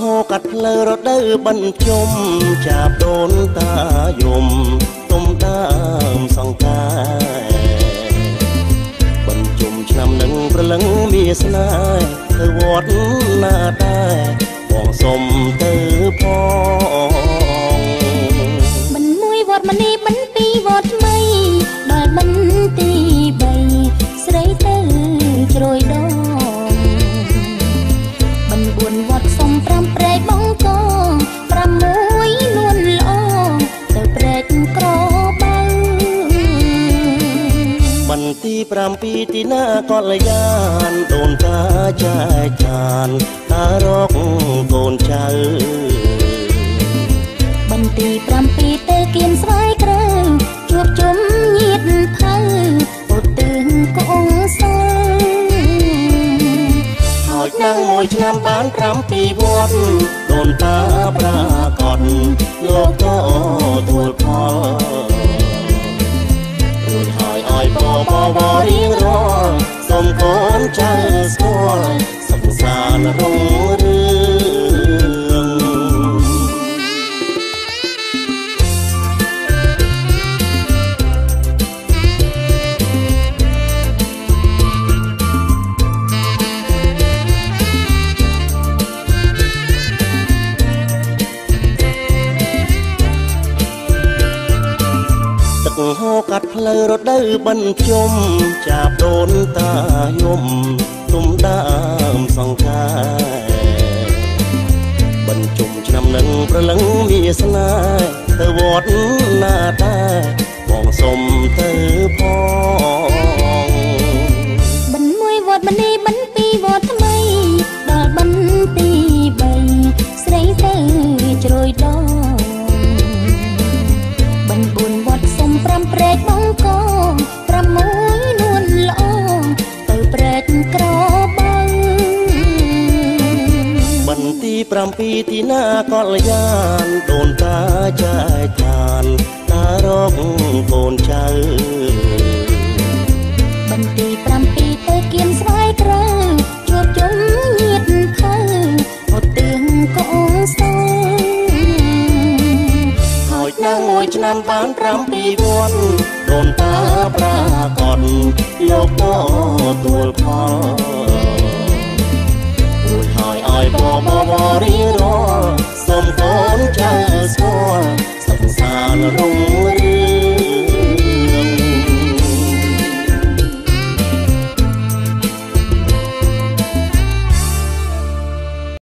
ហូកាត់ផ្លូវរដូវបញ្ជុំចាប់ដូនតាយំទុំដើមសង្ការបញ្ជុំឆ្នាំនឹងប្រលឹងមានស្នេហ៍ទៅវត្តណាដែរបងសុំទៅផងមិនមួយវត្តមនីមិនពីរវត្តថ្មីដល់មិនទី3ស្រីទៅជ្រោយដងមិន4វត្តសុំ5ព្រែកបងកង6នួនល្អទៅព្រែកក្របើបន្ទី7ទីណាកលយានដូនតាចែកចានតារកកូនចៅបន្ទី7ទៅគៀនស្វាយក្រៅជួបជុំញាតថៅឧទ្ទិសកងសើហើយนั่งមួយឆ្នាំបាន7វត្តដូនតាប្រាកដលោកក៏ទួលផលរួចហើយឲ្យបរៀងរាល់សូមកូនចៅស្គាល់សង្សាររុងរឿងហូកាត់ផ្លូវរដូវបញ្ជុំចាប់ដូនតាយំទុំដើមសង្ការបញ្ជុំឆ្នាំនឹងប្រលឹងមានស្នេហ៍ទៅវត្តណាដែរបងសុំទៅផងមិនមួយវត្តមនីមិនពីរវត្តថ្មីដល់បន្ទី3ស្រីទៅជ្រោយដង4វត្តសុំ5ព្រែកបងកង6នួនល្អទៅព្រែកក្របើបន្ទី7ទីណាកលយានដូនតាចែកចានតារកកូនចៅបន្ទី7ទៅគៀនស្វាយក្រៅជួបជុំញាតថៅឧទ្ទិសកងសើហើយนั่งមួយឆ្នាំបាន7វត្តដូនតាប្រាកដលោកក៏ទួលផលរួចហើយឲ្យបរៀងរាល់សូមកូនចៅស្គាល់សង្សាររុង